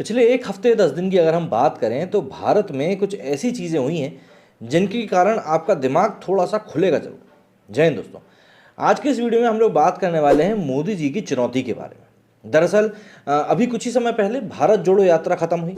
पिछले एक हफ्ते 10 दिन की अगर हम बात करें तो भारत में कुछ ऐसी चीज़ें हुई हैं जिनके कारण आपका दिमाग थोड़ा सा खुलेगा जरूर। जय हिंद दोस्तों। आज के इस वीडियो में हम लोग बात करने वाले हैं मोदी जी की चुनौती के बारे में। दरअसल अभी कुछ ही समय पहले भारत जोड़ो यात्रा खत्म हुई।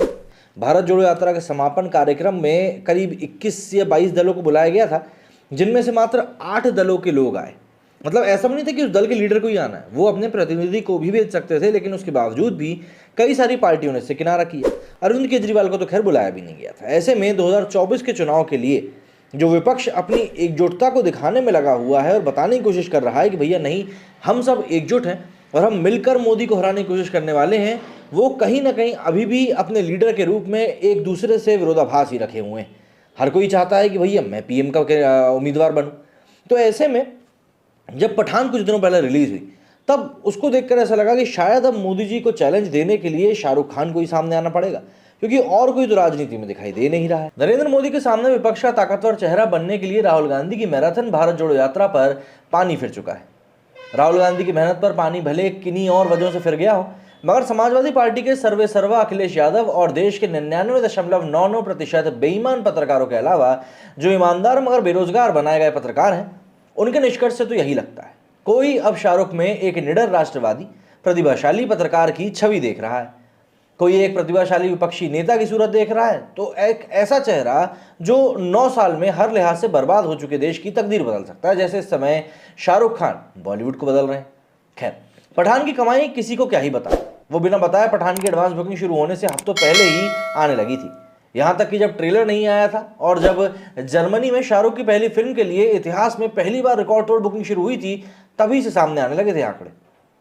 भारत जोड़ो यात्रा के समापन कार्यक्रम में करीब 21 या 22 दलों को बुलाया गया था, जिनमें से मात्र 8 दलों के लोग आए। मतलब ऐसा भी नहीं था कि उस दल के लीडर को ही आना है, वो अपने प्रतिनिधि को भी भेज सकते थे, लेकिन उसके बावजूद भी कई सारी पार्टियों ने इससे किनारा किया। अरविंद केजरीवाल को तो खैर बुलाया भी नहीं गया था। ऐसे में 2024 के चुनाव के लिए जो विपक्ष अपनी एकजुटता को दिखाने में लगा हुआ है और बताने की कोशिश कर रहा है कि भैया नहीं, हम सब एकजुट हैं और हम मिलकर मोदी को हराने की कोशिश करने वाले हैं, वो कहीं ना कहीं अभी भी अपने लीडर के रूप में एक दूसरे से विरोधाभास ही रखे हुए हैं। हर कोई चाहता है कि भैया मैं पीएम का उम्मीदवार बनूं। तो ऐसे में जब पठान कुछ दिनों पहले रिलीज हुई, तब उसको देखकर ऐसा लगा कि शायद अब मोदी जी को चैलेंज देने के लिए शाहरुख खान को ही सामने आना पड़ेगा, क्योंकि और कोई तो राजनीति में दिखाई दे नहीं रहा है। नरेंद्र मोदी के सामने विपक्ष का ताकतवर चेहरा बनने के लिए राहुल गांधी की मैराथन भारत जोड़ो यात्रा पर पानी फिर चुका है। राहुल गांधी की मेहनत पर पानी भले किन्हीं और वजहों से फिर गया हो, मगर समाजवादी पार्टी के सर्वे सर्वा अखिलेश यादव और देश के 99.99% बेईमान पत्रकारों के अलावा जो ईमानदार मगर बेरोजगार बनाए गए पत्रकार हैं, उनके निष्कर्ष से तो यही लगता है कोई अब शाहरुख में एक निडर राष्ट्रवादी प्रतिभाशाली पत्रकार की छवि देख रहा है। कोई एक प्रतिभाशाली विपक्षी नेता की सूरत देख रहा है, तो एक ऐसा चेहरा जो 9 साल में हर लिहाज से बर्बाद हो चुके देश की तकदीर बदल सकता है, जैसे इस समय शाहरुख खान बॉलीवुड को बदल रहे हैं। खैर, पठान की कमाई किसी को क्या ही बताए, वो बिना बताए पठान की एडवांस बुकिंग शुरू होने से हफ्तों पहले ही आने लगी थी। यहाँ तक कि जब ट्रेलर नहीं आया था और जब जर्मनी में शाहरुख की पहली फिल्म के लिए इतिहास में पहली बार रिकॉर्ड तोड़ बुकिंग शुरू हुई थी, तभी से सामने आने लगे थे आंकड़े।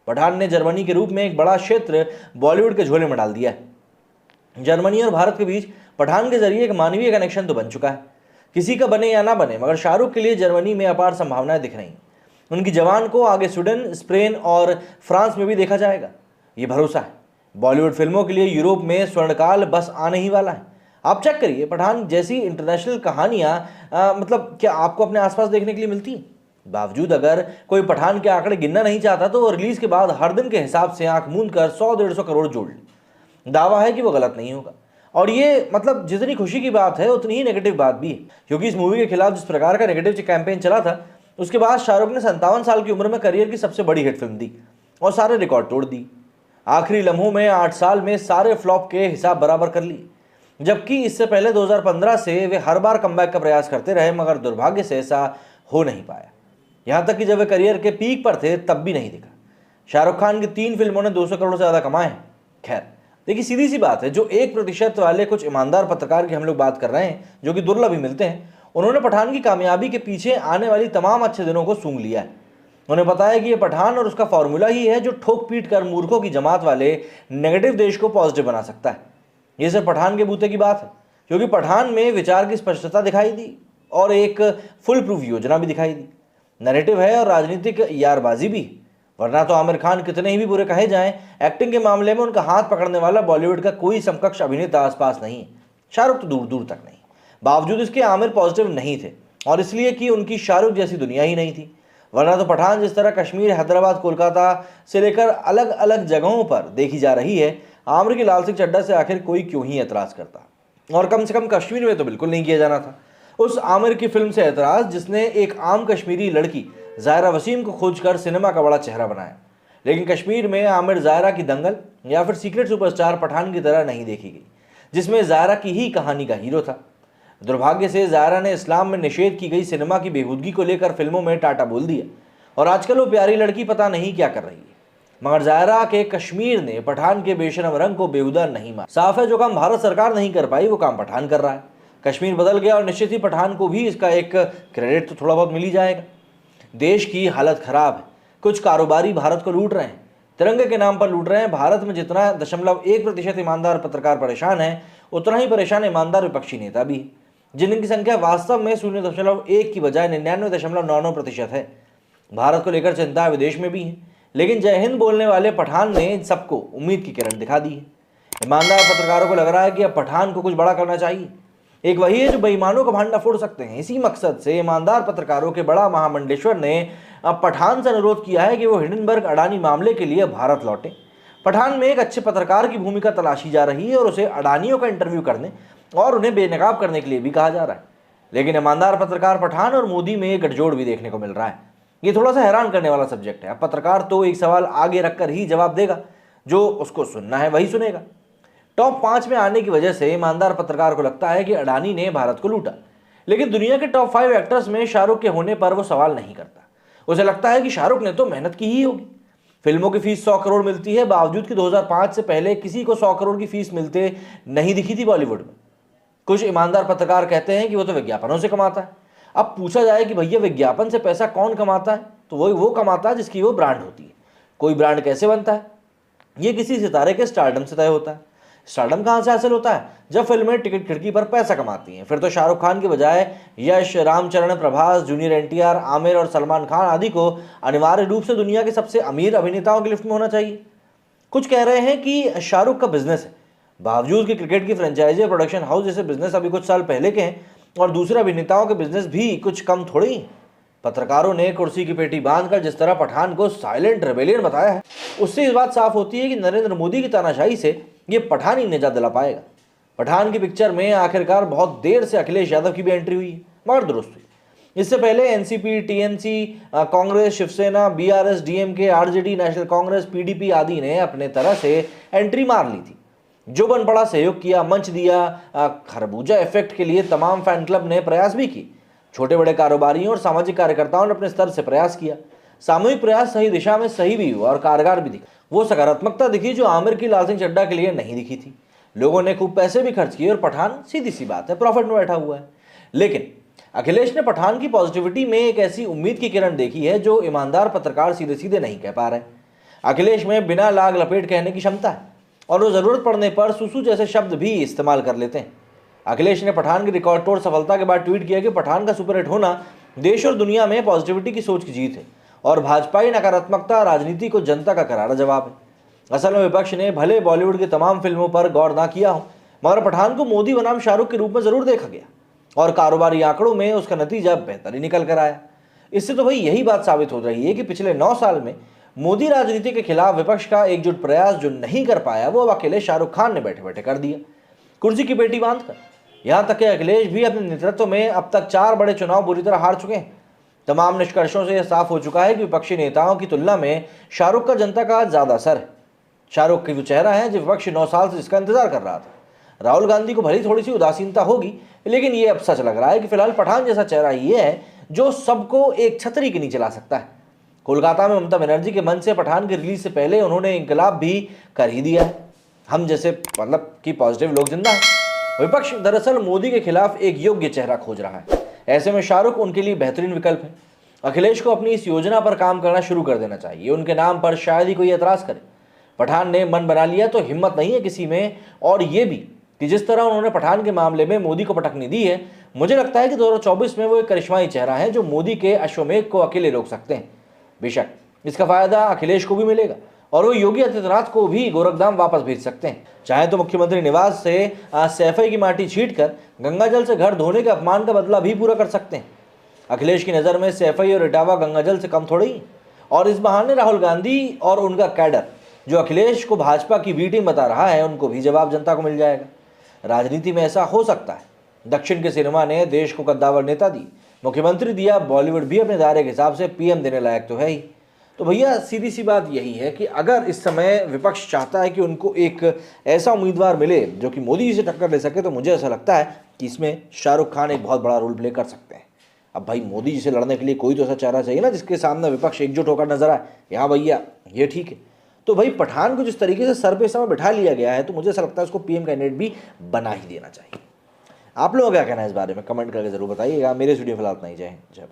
पठान ने जर्मनी के रूप में एक बड़ा क्षेत्र बॉलीवुड के झोले में डाल दिया है। जर्मनी और भारत के बीच पठान के जरिए एक मानवीय कनेक्शन तो बन चुका है। किसी का बने या ना बने, मगर शाहरुख के लिए जर्मनी में अपार संभावनाएं दिख रही हैं। उनकी जवान को आगे स्वीडन, स्पेन और फ्रांस में भी देखा जाएगा, ये भरोसा है। बॉलीवुड फिल्मों के लिए यूरोप में स्वर्णकाल बस आने ही वाला है। आप चेक करिए, पठान जैसी इंटरनेशनल कहानियां मतलब क्या आपको अपने आसपास देखने के लिए मिलती हैं? बावजूद अगर कोई पठान के आंकड़े गिनना नहीं चाहता तो वो रिलीज के बाद हर दिन के हिसाब से आंख मूंद कर 100-150 करोड़ जोड़ ले। दावा है कि वो गलत नहीं होगा। और ये मतलब जितनी खुशी की बात है उतनी ही नेगेटिव बात भी है, क्योंकि इस मूवी के खिलाफ जिस प्रकार का नेगेटिव कैंपेन चला था, उसके बाद शाहरुख ने 57 साल की उम्र में करियर की सबसे बड़ी हिट फिल्म दी और सारे रिकॉर्ड तोड़ दी। आखिरी लम्हों में 8 साल में सारे फ्लॉप के हिसाब बराबर कर लिए, जबकि इससे पहले 2015 से वे हर बार कमबैक का प्रयास करते रहे, मगर दुर्भाग्य से ऐसा हो नहीं पाया। यहां तक कि जब वे करियर के पीक पर थे तब भी नहीं दिखा। शाहरुख खान की 3 फिल्मों ने 200 करोड़ से ज्यादा कमाए हैं। खैर, देखिए सीधी सी बात है, जो 1% वाले कुछ ईमानदार पत्रकार की हम लोग बात कर रहे हैं, जो कि दुर्लभ ही मिलते हैं, उन्होंने पठान की कामयाबी के पीछे आने वाली तमाम अच्छे दिनों को सूंघ लिया है। उन्हें पता है कि ये पठान और उसका फॉर्मूला ही है जो ठोक पीट कर मूर्खों की जमात वाले नेगेटिव देश को पॉजिटिव बना सकता है। ये सिर्फ पठान के बूते की बात है, क्योंकि पठान में विचार की स्पष्टता दिखाई दी और एक फुल प्रूफ योजना भी दिखाई दी। नैरेटिव है और राजनीतिक यारबाजी भी, वरना तो आमिर खान कितने ही भी बुरे कहे जाएं, एक्टिंग के मामले में उनका हाथ पकड़ने वाला बॉलीवुड का कोई समकक्ष अभिनेता आसपास नहीं है। शाहरुख तो दूर दूर तक नहीं। बावजूद इसके आमिर पॉजिटिव नहीं थे, और इसलिए कि उनकी शाहरुख जैसी दुनिया ही नहीं थी। वरना तो पठान जिस तरह कश्मीर, हैदराबाद, कोलकाता से लेकर अलग अलग जगहों पर देखी जा रही है, आमिर की लाल सिंह चड्ढा से आखिर कोई क्यों ही एतराज करता। और कम से कम कश्मीर में तो बिल्कुल नहीं किया जाना था। उस आमिर की फिल्म से एतराज जिसने एक आम कश्मीरी लड़की जायरा वसीम को खोजकर सिनेमा का बड़ा चेहरा बनाया, लेकिन कश्मीर में आमिर जायरा की दंगल या फिर सीक्रेट सुपरस्टार पठान की तरह नहीं देखी गई, जिसमें जायरा की ही कहानी का हीरो था। दुर्भाग्य से जायरा ने इस्लाम में निषेध की गई सिनेमा की बेहूदगी को लेकर फिल्मों में टाटा बोल दिया, और आजकल वो प्यारी लड़की पता नहीं क्या कर रही है। मगर जायरा के कश्मीर ने पठान के बेशरम रंग को बेहुदा नहीं मारा। साफ है, जो काम भारत सरकार नहीं कर पाई वो काम पठान कर रहा है। कश्मीर बदल गया और निश्चित ही पठान को भी इसका एक क्रेडिट तो थोड़ा बहुत मिल ही जाएगा। देश की हालत खराब है, कुछ कारोबारी भारत को लूट रहे हैं, तिरंगे के नाम पर लूट रहे हैं। भारत में जितना 0.1% ईमानदार पत्रकार परेशान है, उतना ही परेशान ईमानदार विपक्षी नेता भी है, जिनकी संख्या वास्तव में 0.1 की बजाय 99.99% है। भारत को लेकर चिंता विदेश में भी है, लेकिन जय हिंद बोलने वाले पठान ने सबको उम्मीद की किरण दिखा दी है। ईमानदार पत्रकारों को लग रहा है कि अब पठान को कुछ बड़ा करना चाहिए। एक वही है जो बेईमानों का भांडा फोड़ सकते हैं। इसी मकसद से ईमानदार पत्रकारों के बड़ा महामंडलेश्वर ने अब पठान से अनुरोध किया है कि वो हिंडनबर्ग अडानी मामले के लिए भारत लौटे। पठान में एक अच्छे पत्रकार की भूमिका तलाशी जा रही है और उसे अडानियों का इंटरव्यू करने और उन्हें बेनकाब करने के लिए भी कहा जा रहा है। लेकिन ईमानदार पत्रकार पठान और मोदी में गठजोड़ भी देखने को मिल रहा है। ये थोड़ा सा हैरान करने वाला सब्जेक्ट है। अब पत्रकार तो एक सवाल आगे रखकर ही जवाब देगा, जो उसको सुनना है वही सुनेगा। टॉप 5 में आने की वजह से ईमानदार पत्रकार को लगता है कि अडानी ने भारत को लूटा, लेकिन दुनिया के टॉप 5 एक्टर्स में शाहरुख के होने पर वो सवाल नहीं करता। उसे लगता है कि शाहरुख ने तो मेहनत की ही होगी। फिल्मों की फीस 100 करोड़ मिलती है, बावजूद कि 2005 से पहले किसी को 100 करोड़ की फीस मिलते नहीं दिखी थी बॉलीवुड में। कुछ ईमानदार पत्रकार कहते हैं कि वो तो विज्ञापनों से कमाता है। अब पूछा जाए कि भैया विज्ञापन से पैसा कौन कमाता है, तो वो कमाता है जिसकी वो ब्रांड होती है। कोई ब्रांड कैसे बनता है? ये किसी सितारे के स्टारडम से तय होता है। स्टारडम कहाँ से हासिल होता है? जब फिल्में टिकट खिड़की पर पैसा कमाती हैं। फिर तो शाहरुख खान के बजाय यश, रामचरण, प्रभास, जूनियर एनटीआर, आमिर और सलमान खान आदि को अनिवार्य रूप से दुनिया के सबसे अमीर अभिनेताओं की लिस्ट में होना चाहिए। कुछ कह रहे हैं कि शाहरुख का बिजनेस है, बावजूद कि क्रिकेट की फ्रेंचाइजी, प्रोडक्शन हाउस जैसे बिजनेस अभी कुछ साल पहले के हैं, और दूसरे अभिनेताओं के बिजनेस भी कुछ कम थोड़ी। पत्रकारों ने कुर्सी की पेटी बांधकर जिस तरह पठान को साइलेंट रेबेलियन बताया है, उससे इस बात साफ होती है कि नरेंद्र मोदी की तानाशाही से ये पठान ही निजात दिला पाएगा। पठान की पिक्चर में आखिरकार बहुत देर से अखिलेश यादव की भी एंट्री हुई है, मगर दुरुस्त हुई। इससे पहले NCP, TMC, Congress, Shiv Sena, BRS, DMK, RJD, national Congress, PDP आदि ने अपने तरह से एंट्री मार ली थी। जो बन पड़ा सहयोग किया, मंच दिया। खरबूजा इफेक्ट के लिए तमाम फैन क्लब ने प्रयास भी किए। छोटे बड़े कारोबारियों और सामाजिक कार्यकर्ताओं ने अपने स्तर से प्रयास किया। सामूहिक प्रयास सही दिशा में सही भी हुआ और कारगर भी दिखा। वो सकारात्मकता दिखी जो आमिर की लाल सिंह चड्ढा के लिए नहीं दिखी थी। लोगों ने खूब पैसे भी खर्च किए और पठान सीधी सी बात है प्रॉफिट में बैठा हुआ है। लेकिन अखिलेश ने पठान की पॉजिटिविटी में एक ऐसी उम्मीद की किरण देखी है जो ईमानदार पत्रकार सीधे सीधे नहीं कह पा रहे। अखिलेश में बिना लाग लपेट कहने की क्षमता है और वो जरूरत पड़ने पर सुसु जैसे शब्द भी इस्तेमाल कर लेते हैं। अखिलेश ने पठान की रिकॉर्ड तोड़ सफलता के बाद ट्वीट किया कि पठान का सुपरहिट होना देश और दुनिया में पॉजिटिविटी की सोच की जीत है और भाजपाई नकारात्मकता राजनीति को जनता का करारा जवाब है। असल में विपक्ष ने भले बॉलीवुड की तमाम फिल्मों पर गौर ना किया हो, मगर पठान को मोदी बनाम शाहरुख के रूप में जरूर देखा गया और कारोबारी आंकड़ों में उसका नतीजा बेहतर ही निकल कर आया। इससे तो भाई यही बात साबित हो रही है कि पिछले 9 साल में मोदी राजनीति के खिलाफ विपक्ष का एकजुट प्रयास जो नहीं कर पाया वो अब अकेले शाहरुख खान ने बैठे बैठे कर दिया, कुर्सी की पेटी बांधकर। यहां तक कि अखिलेश भी अपने नेतृत्व में अब तक 4 बड़े चुनाव बुरी तरह हार चुके हैं। तमाम निष्कर्षों से यह साफ हो चुका है कि विपक्षी नेताओं की तुलना में शाहरुख का जनता का ज्यादा असर है। शाहरुख की वो चेहरा है जो विपक्ष 9 साल से जिसका इंतजार कर रहा था। राहुल गांधी को भली थोड़ी सी उदासीनता होगी, लेकिन ये अब सच लग रहा है कि फिलहाल पठान जैसा चेहरा ये है जो सबको एक छतरी के नीचे ला सकता है। कोलकाता में ममता बनर्जी के मंच से पठान की रिलीज से पहले उन्होंने इंकलाब भी कर ही दिया है। हम जैसे मतलब कि पॉजिटिव लोग जिंदा हैं। विपक्ष दरअसल मोदी के खिलाफ एक योग्य चेहरा खोज रहा है। ऐसे में शाहरुख उनके लिए बेहतरीन विकल्प है। अखिलेश को अपनी इस योजना पर काम करना शुरू कर देना चाहिए। उनके नाम पर शायद ही कोई एतराज करे। पठान ने मन बना लिया तो हिम्मत नहीं है किसी में। और ये भी कि जिस तरह उन्होंने पठान के मामले में मोदी को पटकनी दी है, मुझे लगता है कि 2024 में वो एक करिश्माई चेहरा है जो मोदी के अश्वमेध को अकेले रोक सकते हैं। बेशक इसका फायदा अखिलेश को भी मिलेगा और वो योगी आदित्यनाथ को भी गोरखधाम वापस भेज सकते हैं। चाहे तो मुख्यमंत्री निवास से सैफई की माटी छींटकर गंगाजल से घर धोने के अपमान का बदला भी पूरा कर सकते हैं। अखिलेश की नज़र में सैफई और इटावा गंगाजल से कम थोड़ी। और इस बहाने राहुल गांधी और उनका कैडर जो अखिलेश को भाजपा की बी टीम बता रहा है, उनको भी जवाब जनता को मिल जाएगा। राजनीति में ऐसा हो सकता है। दक्षिण के सिनेमा ने देश को कद्दावर नेता दी, मुख्यमंत्री दिया, बॉलीवुड भी अपने दायरे के हिसाब से पीएम देने लायक तो है ही। तो भैया सीधी सी बात यही है कि अगर इस समय विपक्ष चाहता है कि उनको एक ऐसा उम्मीदवार मिले जो कि मोदी जी से टक्कर ले सके, तो मुझे ऐसा लगता है कि इसमें शाहरुख खान एक बहुत बड़ा रोल प्ले कर सकते हैं। अब भाई मोदी जी से लड़ने के लिए कोई तो ऐसा चेहरा चाहिए ना जिसके सामने विपक्ष एकजुट होकर नजर आए, यहाँ भैया ये ठीक है। तो भाई पठान को जिस तरीके से सर पे समय बिठा लिया गया है, तो मुझे ऐसा लगता है उसको पीएम कैंडिडेट भी बना ही देना चाहिए। आप लोगों का क्या कहना है इस बारे में कमेंट करके जरूर बताइएगा। मेरे वीडियो फिलहाल इतना ही। जय हिंद, जय भारत।